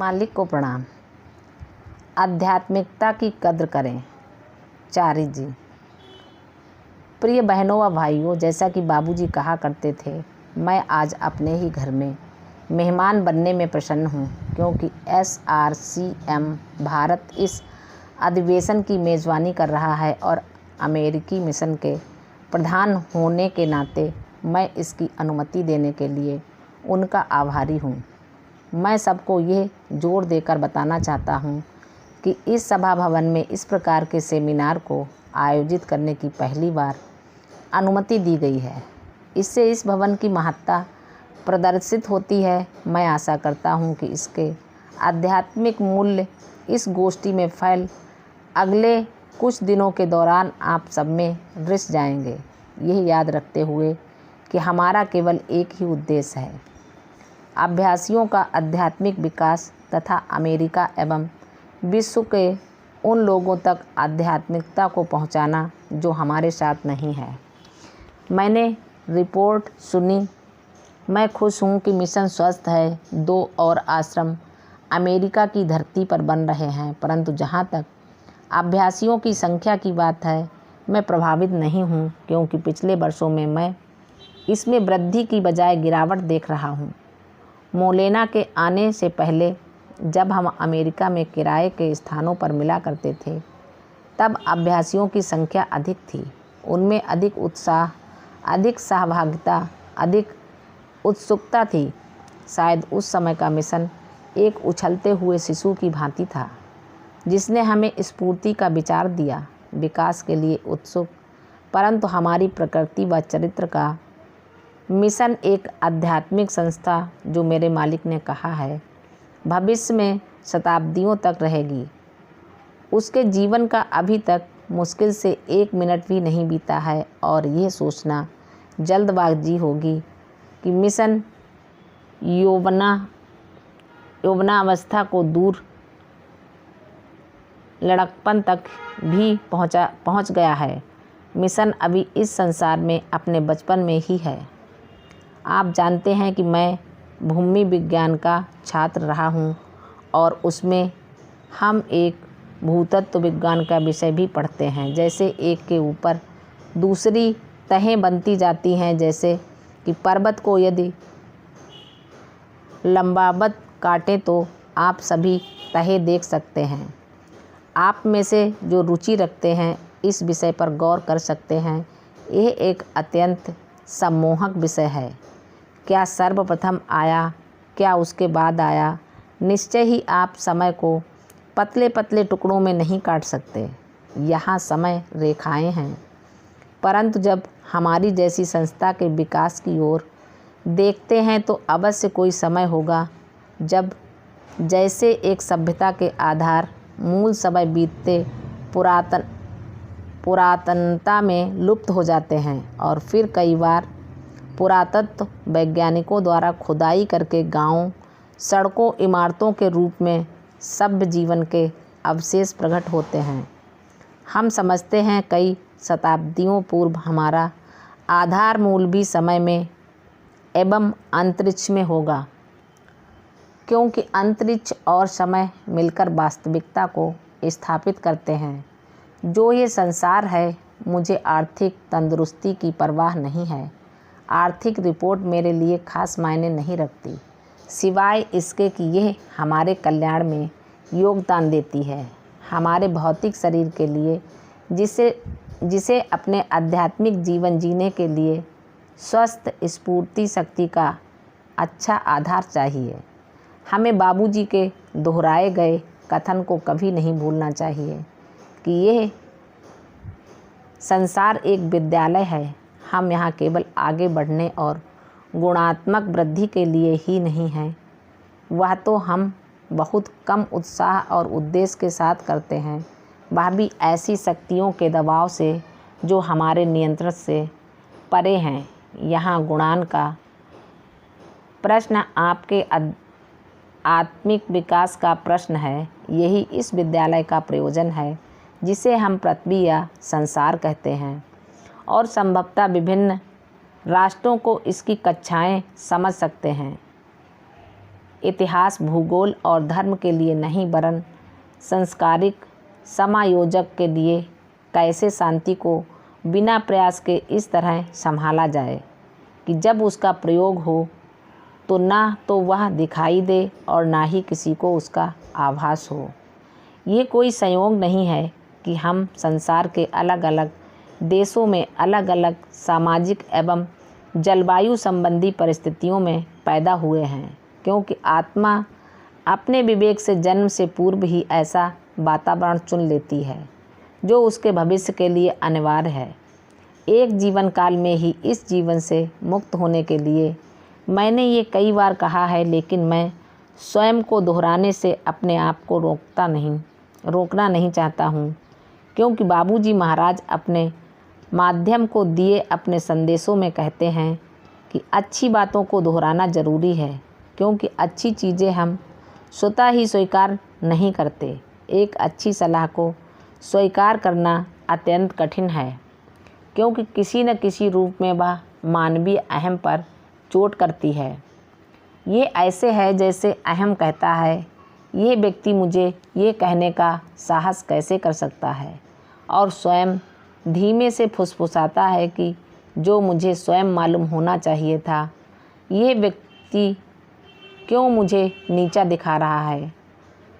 मालिक को प्रणाम। आध्यात्मिकता की कद्र करें। चारी जी। प्रिय बहनों व भाइयों, जैसा कि बाबूजी कहा करते थे, मैं आज अपने ही घर में मेहमान बनने में प्रसन्न हूँ, क्योंकि SRCM भारत इस अधिवेशन की मेज़बानी कर रहा है और अमेरिकी मिशन के प्रधान होने के नाते मैं इसकी अनुमति देने के लिए उनका आभारी हूँ। मैं सबको ये जोर देकर बताना चाहता हूँ कि इस सभा भवन में इस प्रकार के सेमिनार को आयोजित करने की पहली बार अनुमति दी गई है। इससे इस भवन की महत्ता प्रदर्शित होती है। मैं आशा करता हूँ कि इसके आध्यात्मिक मूल्य इस गोष्ठी में फैल अगले कुछ दिनों के दौरान आप सब में रिस जाएंगे। यह याद रखते हुए कि हमारा केवल एक ही उद्देश्य है, अभ्यासियों का आध्यात्मिक विकास तथा अमेरिका एवं विश्व के उन लोगों तक आध्यात्मिकता को पहुंचाना जो हमारे साथ नहीं है। मैंने रिपोर्ट सुनी। मैं खुश हूं कि मिशन स्वस्थ है। 2 और आश्रम अमेरिका की धरती पर बन रहे हैं, परंतु जहां तक अभ्यासियों की संख्या की बात है, मैं प्रभावित नहीं हूं, क्योंकि पिछले वर्षों में मैं इसमें वृद्धि की बजाय गिरावट देख रहा हूं। मोलेना के आने से पहले जब हम अमेरिका में किराए के स्थानों पर मिला करते थे, तब अभ्यासियों की संख्या अधिक थी। उनमें अधिक उत्साह, अधिक सहभागिता, अधिक उत्सुकता थी। शायद उस समय का मिशन एक उछलते हुए शिशु की भांति था, जिसने हमें स्फूर्ति का विचार दिया, विकास के लिए उत्सुक, परंतु हमारी प्रकृति व चरित्र का मिशन एक आध्यात्मिक संस्था, जो मेरे मालिक ने कहा है भविष्य में शताब्दियों तक रहेगी। उसके जीवन का अभी तक मुश्किल से 1 मिनट भी नहीं बीता है और यह सोचना जल्दबाजी होगी कि मिशन यौवनावस्था को दूर लड़कपन तक भी पहुंच गया है। मिशन अभी इस संसार में अपने बचपन में ही है। आप जानते हैं कि मैं भूमि विज्ञान का छात्र रहा हूं और उसमें हम एक भूतत्व विज्ञान का विषय भी पढ़ते हैं। जैसे एक के ऊपर दूसरी तहें बनती जाती हैं, जैसे कि पर्वत को यदि लंबावत काटें तो आप सभी तहें देख सकते हैं। आप में से जो रुचि रखते हैं इस विषय पर गौर कर सकते हैं। यह एक अत्यंत सम्मोहक विषय है। क्या सर्वप्रथम आया, क्या उसके बाद आया? निश्चय ही आप समय को पतले पतले टुकड़ों में नहीं काट सकते। यहाँ समय रेखाएं हैं, परंतु जब हमारी जैसी संस्था के विकास की ओर देखते हैं तो अवश्य कोई समय होगा जब जैसे एक सभ्यता के आधार मूल समय बीतते पुरातनता में लुप्त हो जाते हैं और फिर कई बार पुरातत्व वैज्ञानिकों द्वारा खुदाई करके गांवों, सड़कों, इमारतों के रूप में सभ्य जीवन के अवशेष प्रकट होते हैं। हम समझते हैं कई शताब्दियों पूर्व हमारा आधार मूल भी समय में एवं अंतरिक्ष में होगा, क्योंकि अंतरिक्ष और समय मिलकर वास्तविकता को स्थापित करते हैं। जो ये संसार है, मुझे आर्थिक तंदुरुस्ती की परवाह नहीं है। आर्थिक रिपोर्ट मेरे लिए खास मायने नहीं रखती, सिवाय इसके कि यह हमारे कल्याण में योगदान देती है, हमारे भौतिक शरीर के लिए, जिसे अपने आध्यात्मिक जीवन जीने के लिए स्वस्थ स्फूर्ति शक्ति का अच्छा आधार चाहिए। हमें बाबूजी के दोहराए गए कथन को कभी नहीं भूलना चाहिए कि यह संसार एक विद्यालय है। हम यहाँ केवल आगे बढ़ने और गुणात्मक वृद्धि के लिए ही नहीं हैं, वह तो हम बहुत कम उत्साह और उद्देश्य के साथ करते हैं, वह भी ऐसी शक्तियों के दबाव से जो हमारे नियंत्रण से परे हैं। यहाँ गुणान का प्रश्न आपके आत्मिक विकास का प्रश्न है। यही इस विद्यालय का प्रयोजन है, जिसे हम पृथ्वी या संसार कहते हैं, और संभवतः विभिन्न राष्ट्रों को इसकी कक्षाएं समझ सकते हैं। इतिहास, भूगोल और धर्म के लिए नहीं वरन संस्कारिक समायोजक के लिए कैसे शांति को बिना प्रयास के इस तरह संभाला जाए कि जब उसका प्रयोग हो तो ना तो वह दिखाई दे और ना ही किसी को उसका आभास हो। ये कोई संयोग नहीं है कि हम संसार के अलग अलग देशों में अलग अलग सामाजिक एवं जलवायु संबंधी परिस्थितियों में पैदा हुए हैं, क्योंकि आत्मा अपने विवेक से जन्म से पूर्व ही ऐसा वातावरण चुन लेती है जो उसके भविष्य के लिए अनिवार्य है। एक जीवन काल में ही इस जीवन से मुक्त होने के लिए मैंने ये कई बार कहा है, लेकिन मैं स्वयं को दोहराने से अपने आप को रोकना नहीं चाहता हूँ, क्योंकि बाबूजी महाराज अपने माध्यम को दिए अपने संदेशों में कहते हैं कि अच्छी बातों को दोहराना ज़रूरी है, क्योंकि अच्छी चीज़ें हम स्वतः ही स्वीकार नहीं करते। एक अच्छी सलाह को स्वीकार करना अत्यंत कठिन है, क्योंकि किसी न किसी रूप में वह मानवीय अहम पर चोट करती है। ये ऐसे है जैसे अहम कहता है, ये व्यक्ति मुझे ये कहने का साहस कैसे कर सकता है, और स्वयं धीमे से फुसफुसाता है कि जो मुझे स्वयं मालूम होना चाहिए था, ये व्यक्ति क्यों मुझे नीचा दिखा रहा है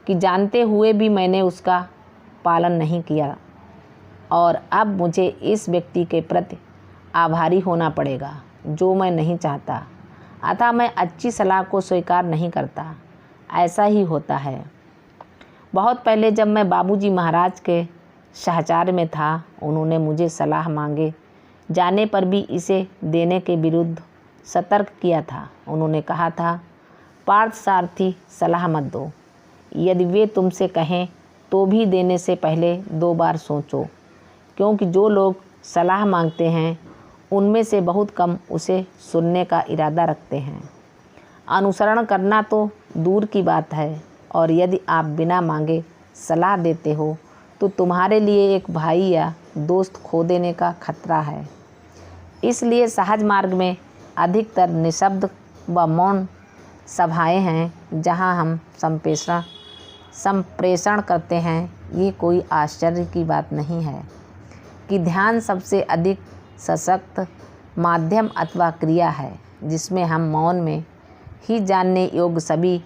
कि जानते हुए भी मैंने उसका पालन नहीं किया, और अब मुझे इस व्यक्ति के प्रति आभारी होना पड़ेगा जो मैं नहीं चाहता। अतः मैं अच्छी सलाह को स्वीकार नहीं करता। ऐसा ही होता है। बहुत पहले जब मैं बाबूजी महाराज के साहचर्य में था, उन्होंने मुझे सलाह मांगे जाने पर भी इसे देने के विरुद्ध सतर्क किया था। उन्होंने कहा था, पार्थसारथी सलाह मत दो। यदि वे तुमसे कहें तो भी देने से पहले 2 बार सोचो, क्योंकि जो लोग सलाह मांगते हैं उनमें से बहुत कम उसे सुनने का इरादा रखते हैं। अनुसरण करना तो दूर की बात है, और यदि आप बिना मांगे सलाह देते हो तो तुम्हारे लिए एक भाई या दोस्त खो देने का खतरा है। इसलिए सहज मार्ग में अधिकतर निशब्द व मौन सभाएं हैं जहां हम संप्रेषण करते हैं। ये कोई आश्चर्य की बात नहीं है कि ध्यान सबसे अधिक सशक्त माध्यम अथवा क्रिया है, जिसमें हम मौन में ही जानने योग्य सभी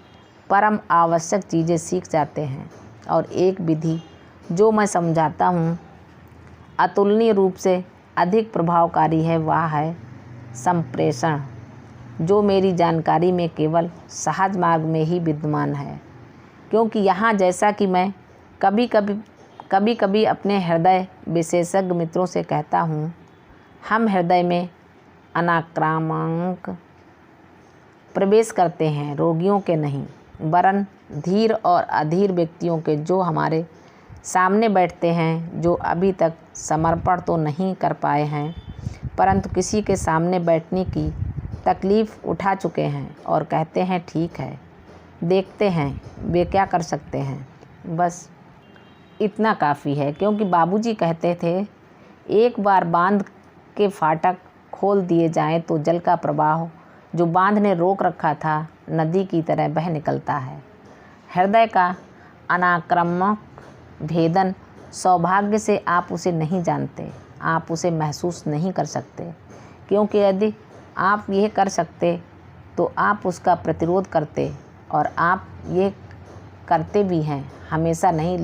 परम आवश्यक चीज़ें सीख जाते हैं। और एक विधि जो मैं समझाता हूँ अतुलनीय रूप से अधिक प्रभावकारी है, वह है संप्रेषण, जो मेरी जानकारी में केवल सहज मार्ग में ही विद्यमान है। क्योंकि यहाँ, जैसा कि मैं कभी कभी अपने हृदय विशेषज्ञ मित्रों से कहता हूँ, हम हृदय में अनाक्रामक प्रवेश करते हैं, रोगियों के नहीं, वरन धीर और अधीर व्यक्तियों के, जो हमारे सामने बैठते हैं, जो अभी तक समर्पण तो नहीं कर पाए हैं, परंतु किसी के सामने बैठने की तकलीफ़ उठा चुके हैं, और कहते हैं ठीक है, देखते हैं वे क्या कर सकते हैं। बस इतना काफ़ी है, क्योंकि बाबूजी कहते थे, एक बार बांध के फाटक खोल दिए जाएं तो जल का प्रवाह जो बांध ने रोक रखा था नदी की तरह बह निकलता है। हृदय का अनाक्रामक भेदन सौभाग्य से आप उसे नहीं जानते, आप उसे महसूस नहीं कर सकते, क्योंकि यदि आप यह कर सकते तो आप उसका प्रतिरोध करते, और आप ये करते भी हैं, हमेशा नहीं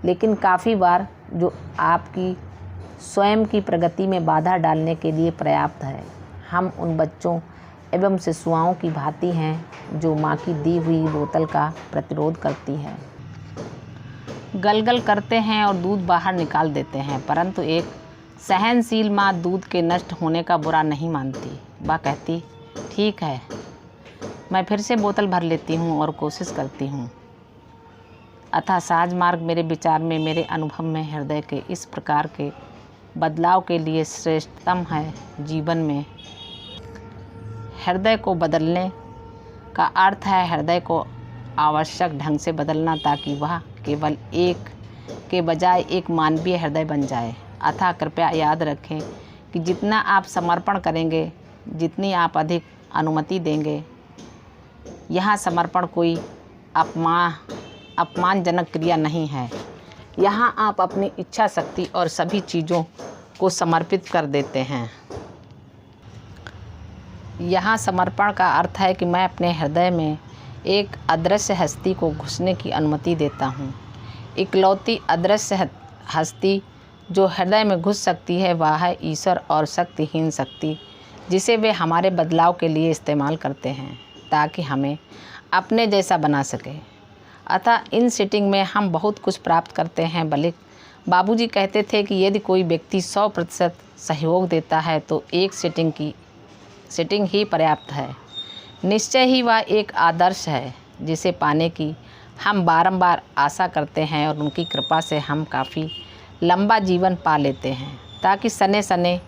लेकिन काफ़ी बार, जो आपकी स्वयं की प्रगति में बाधा डालने के लिए पर्याप्त है। हम उन बच्चों एवं शिशुओं की भांति हैं जो माँ की दी हुई बोतल का प्रतिरोध करती है, गलगल करते हैं और दूध बाहर निकाल देते हैं, परंतु एक सहनशील माँ दूध के नष्ट होने का बुरा नहीं मानती। वह कहती, ठीक है, मैं फिर से बोतल भर लेती हूँ और कोशिश करती हूँ। अतः सहज मार्ग मेरे विचार में, मेरे अनुभव में, हृदय के इस प्रकार के बदलाव के लिए श्रेष्ठतम है। जीवन में हृदय को बदलने का अर्थ है हृदय को आवश्यक ढंग से बदलना, ताकि वह केवल एक के बजाय एक मानवीय हृदय बन जाए। अतः कृपया याद रखें कि जितना आप समर्पण करेंगे, जितनी आप अधिक अनुमति देंगे, यहाँ समर्पण कोई अपमानजनक क्रिया नहीं है। यहाँ आप अपनी इच्छा शक्ति और सभी चीज़ों को समर्पित कर देते हैं। यहाँ समर्पण का अर्थ है कि मैं अपने हृदय में एक अदृश्य हस्ती को घुसने की अनुमति देता हूँ। इकलौती अदृश्य हस्ती जो हृदय में घुस सकती है वह है ईश्वर और शक्तिहीन शक्ति, जिसे वे हमारे बदलाव के लिए इस्तेमाल करते हैं ताकि हमें अपने जैसा बना सके। अतः इन सिटिंग में हम बहुत कुछ प्राप्त करते हैं। बल्कि बाबूजी कहते थे कि यदि कोई व्यक्ति 100% सहयोग देता है तो एक सिटिंग ही पर्याप्त है। निश्चय ही वह एक आदर्श है जिसे पाने की हम बारंबार आशा करते हैं और उनकी कृपा से हम काफ़ी लंबा जीवन पा लेते हैं ताकि सने सने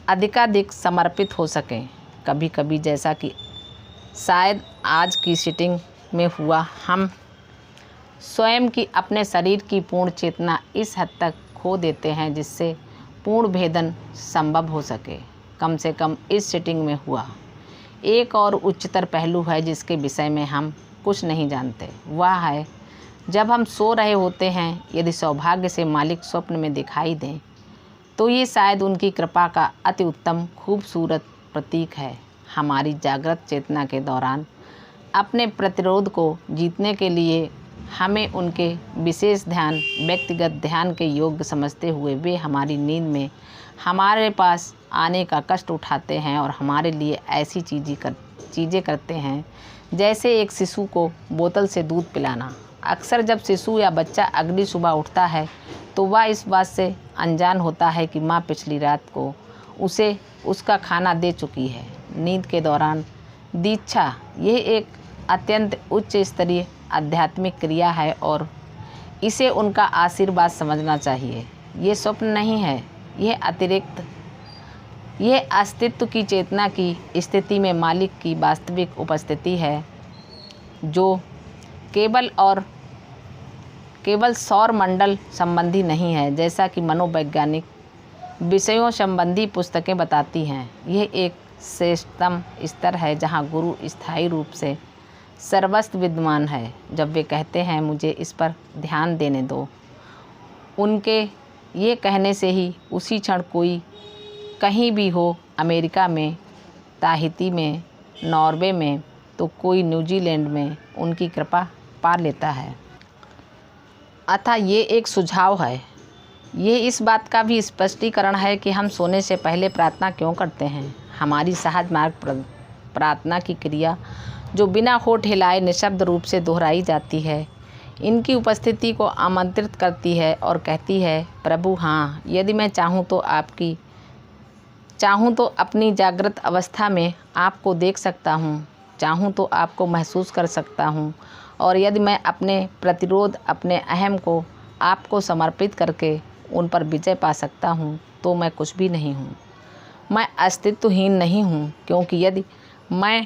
अधिकाधिक समर्पित हो सकें। कभी कभी जैसा कि शायद आज की सिटिंग में हुआ, हम स्वयं की अपने शरीर की पूर्ण चेतना इस हद तक खो देते हैं जिससे पूर्ण भेदन संभव हो सके। कम से कम इस सिटिंग में हुआ। एक और उच्चतर पहलू है जिसके विषय में हम कुछ नहीं जानते। वह है जब हम सो रहे होते हैं, यदि सौभाग्य से मालिक स्वप्न में दिखाई दें तो ये शायद उनकी कृपा का अति उत्तम खूबसूरत प्रतीक है। हमारी जागृत चेतना के दौरान अपने प्रतिरोध को जीतने के लिए हमें उनके विशेष ध्यान, व्यक्तिगत ध्यान के योग्य समझते हुए वे हमारी नींद में हमारे पास आने का कष्ट उठाते हैं और हमारे लिए ऐसी चीज़ें करते हैं जैसे एक शिशु को बोतल से दूध पिलाना। अक्सर जब शिशु या बच्चा अगली सुबह उठता है तो वह इस बात से अनजान होता है कि माँ पिछली रात को उसे उसका खाना दे चुकी है। नींद के दौरान दीक्षा यह एक अत्यंत उच्च स्तरीय आध्यात्मिक क्रिया है और इसे उनका आशीर्वाद समझना चाहिए। ये स्वप्न नहीं है, यह अस्तित्व की चेतना की स्थिति में मालिक की वास्तविक उपस्थिति है जो केवल सौर मंडल संबंधी नहीं है जैसा कि मनोवैज्ञानिक विषयों संबंधी पुस्तकें बताती हैं। यह एक श्रेष्ठतम स्तर है जहां गुरु स्थायी रूप से सर्वस्व विद्यमान है। जब वे कहते हैं मुझे इस पर ध्यान देने दो, उनके ये कहने से ही उसी क्षण कोई कहीं भी हो, अमेरिका में, ताहिती में, नॉर्वे में तो कोई न्यूजीलैंड में, उनकी कृपा पा लेता है। अतः ये एक सुझाव है। ये इस बात का भी स्पष्टीकरण है कि हम सोने से पहले प्रार्थना क्यों करते हैं। हमारी सहज मार्ग प्रार्थना की क्रिया जो बिना होठ हिलाए निशब्द रूप से दोहराई जाती है, इनकी उपस्थिति को आमंत्रित करती है और कहती है, प्रभु हाँ, यदि मैं चाहूँ तो अपनी जागृत अवस्था में आपको देख सकता हूँ, चाहूँ तो आपको महसूस कर सकता हूँ, और यदि मैं अपने प्रतिरोध, अपने अहम को आपको समर्पित करके उन पर विजय पा सकता हूँ तो मैं कुछ भी नहीं हूँ। मैं अस्तित्वहीन नहीं हूँ, क्योंकि यदि मैं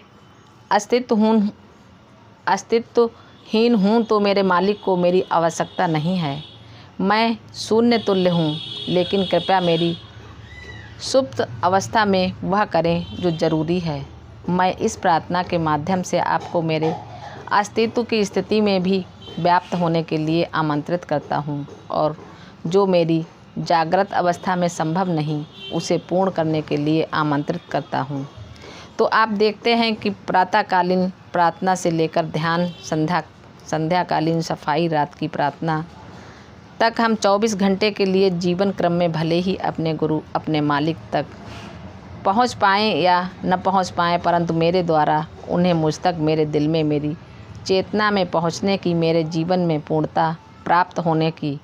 अस्तित्वहीन हूँ तो मेरे मालिक को मेरी आवश्यकता नहीं है। मैं शून्य तुल्य हूँ, लेकिन कृपया मेरी सुप्त अवस्था में वह करें जो ज़रूरी है। मैं इस प्रार्थना के माध्यम से आपको मेरे अस्तित्व की स्थिति में भी व्याप्त होने के लिए आमंत्रित करता हूँ, और जो मेरी जागृत अवस्था में संभव नहीं उसे पूर्ण करने के लिए आमंत्रित करता हूँ। तो आप देखते हैं कि प्रातःकालीन प्रार्थना से लेकर ध्यान, संध्याकालीन सफाई, रात की प्रार्थना तक हम 24 घंटे के लिए जीवन क्रम में भले ही अपने गुरु, अपने मालिक तक पहुंच पाएँ या न पहुंच पाएँ, परंतु मेरे द्वारा उन्हें मुझ तक, मेरे दिल में, मेरी चेतना में पहुंचने की, मेरे जीवन में पूर्णता प्राप्त होने की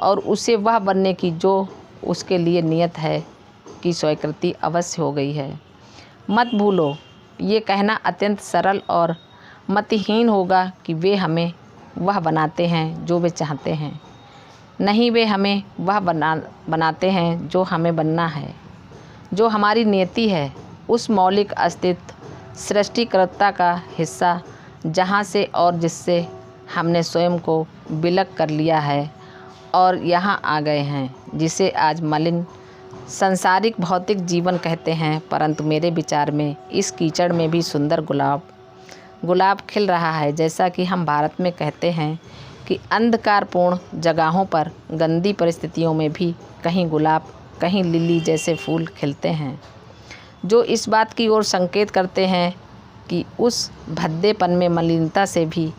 और उसे वह बनने की जो उसके लिए नियत है की स्वीकृति अवश्य हो गई है। मत भूलो, ये कहना अत्यंत सरल और मतिहीन होगा कि वे हमें वह बनाते हैं जो वे चाहते हैं। नहीं, वे हमें वह बनाते हैं जो हमें बनना है, जो हमारी नियति है, उस मौलिक अस्तित्व सृष्टिकर्ता का हिस्सा जहाँ से और जिससे हमने स्वयं को विलग कर लिया है और यहाँ आ गए हैं, जिसे आज मलिन संसारिक भौतिक जीवन कहते हैं। परंतु मेरे विचार में इस कीचड़ में भी सुंदर गुलाब गुलाब खिल रहा है। जैसा कि हम भारत में कहते हैं कि अंधकारपूर्ण जगहों पर गंदी परिस्थितियों में भी कहीं गुलाब कहीं लिली जैसे फूल खिलते हैं, जो इस बात की ओर संकेत करते हैं कि उस भद्देपन में मलिनता से भी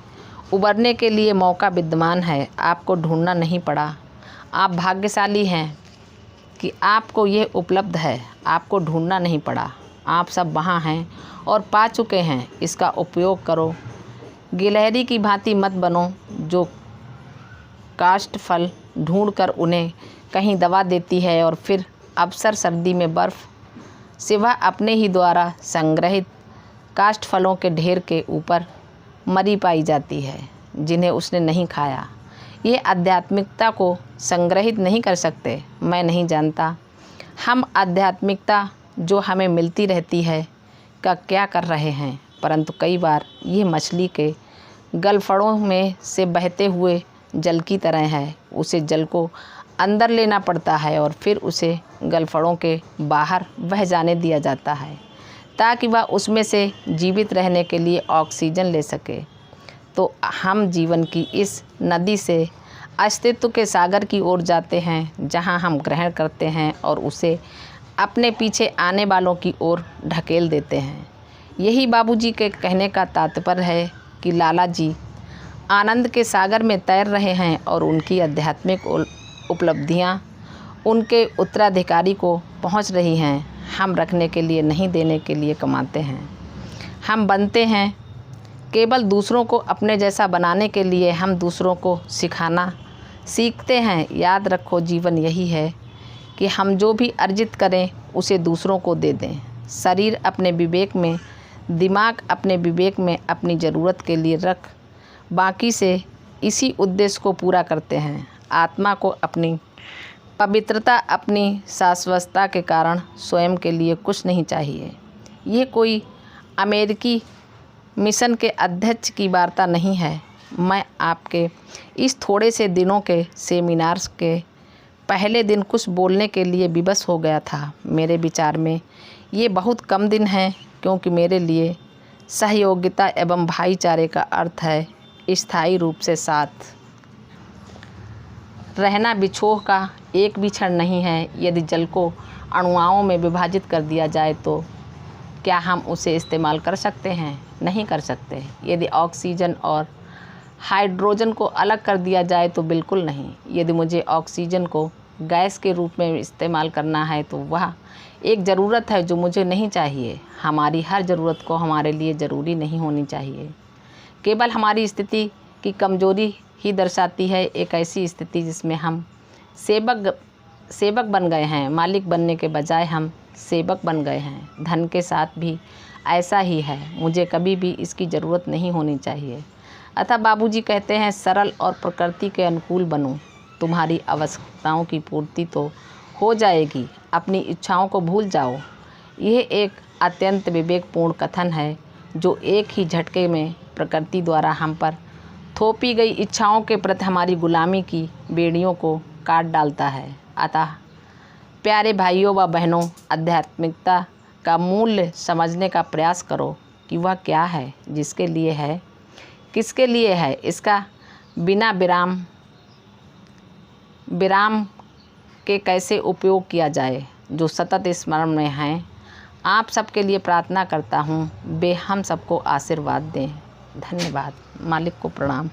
उबरने के लिए मौका विद्यमान है। आपको ढूंढना नहीं पड़ा। आप भाग्यशाली हैं कि आपको ये उपलब्ध है। आपको ढूंढना नहीं पड़ा, आप सब वहाँ हैं और पा चुके हैं। इसका उपयोग करो। गिलहरी की भांति मत बनो जो काष्ठ फल ढूंढकर उन्हें कहीं दबा देती है और फिर अवसर सर्दी में बर्फ़ सिवा अपने ही द्वारा संग्रहित काष्ठ फलों के ढेर के ऊपर मरी पाई जाती है जिन्हें उसने नहीं खाया। ये आध्यात्मिकता को संग्रहित नहीं कर सकते। मैं नहीं जानता हम आध्यात्मिकता जो हमें मिलती रहती है का क्या कर रहे हैं, परंतु कई बार ये मछली के गलफड़ों में से बहते हुए जल की तरह है। उसे जल को अंदर लेना पड़ता है और फिर उसे गलफड़ों के बाहर बह जाने दिया जाता है ताकि वह उसमें से जीवित रहने के लिए ऑक्सीजन ले सके। तो हम जीवन की इस नदी से अस्तित्व के सागर की ओर जाते हैं, जहां हम ग्रहण करते हैं और उसे अपने पीछे आने वालों की ओर ढकेल देते हैं। यही बाबूजी के कहने का तात्पर्य है कि लाला जी आनंद के सागर में तैर रहे हैं और उनकी आध्यात्मिक उपलब्धियां उनके उत्तराधिकारी को पहुंच रही हैं। हम रखने के लिए नहीं, देने के लिए कमाते हैं। हम बनते हैं केवल दूसरों को अपने जैसा बनाने के लिए। हम दूसरों को सिखाना सीखते हैं। याद रखो, जीवन यही है कि हम जो भी अर्जित करें उसे दूसरों को दे दें। शरीर अपने विवेक में, दिमाग अपने विवेक में अपनी ज़रूरत के लिए रख, बाकी से इसी उद्देश्य को पूरा करते हैं। आत्मा को अपनी पवित्रता, अपनी शाश्वतता के कारण स्वयं के लिए कुछ नहीं चाहिए। ये कोई अमेरिकी मिशन के अध्यक्ष की वार्ता नहीं है। मैं आपके इस थोड़े से दिनों के सेमिनार्स के पहले दिन कुछ बोलने के लिए विवश हो गया था। मेरे विचार में ये बहुत कम दिन हैं, क्योंकि मेरे लिए सहयोगिता एवं भाईचारे का अर्थ है स्थायी रूप से साथ रहना। बिछोह का एक भी क्षण नहीं है। यदि जल को अणुओं में विभाजित कर दिया जाए तो क्या हम उसे इस्तेमाल कर सकते हैं? नहीं कर सकते। यदि ऑक्सीजन और हाइड्रोजन को अलग कर दिया जाए तो बिल्कुल नहीं। यदि मुझे ऑक्सीजन को गैस के रूप में इस्तेमाल करना है तो वह एक ज़रूरत है जो मुझे नहीं चाहिए। हमारी हर ज़रूरत को हमारे लिए ज़रूरी नहीं होनी चाहिए। केवल हमारी स्थिति की कमज़ोरी ही दर्शाती है एक ऐसी स्थिति जिसमें हम सेवक बन गए हैं। मालिक बनने के बजाय हम सेवक बन गए हैं। धन के साथ भी ऐसा ही है। मुझे कभी भी इसकी ज़रूरत नहीं होनी चाहिए। अतः बाबूजी कहते हैं, सरल और प्रकृति के अनुकूल बनो। तुम्हारी आवश्यकताओं की पूर्ति तो हो जाएगी। अपनी इच्छाओं को भूल जाओ। यह एक अत्यंत विवेकपूर्ण कथन है जो एक ही झटके में प्रकृति द्वारा हम पर थोपी गई इच्छाओं के प्रति हमारी गुलामी की बेड़ियों को काट डालता है। अतः प्यारे भाइयों व बहनों, आध्यात्मिकता का मूल्य समझने का प्रयास करो कि वह क्या है, जिसके लिए है, किसके लिए है। इसका बिना विराम के कैसे उपयोग किया जाए, जो सतत स्मरण में हैं। आप सबके लिए प्रार्थना करता हूँ, वे हम सबको आशीर्वाद दें। धन्यवाद। मालिक को प्रणाम।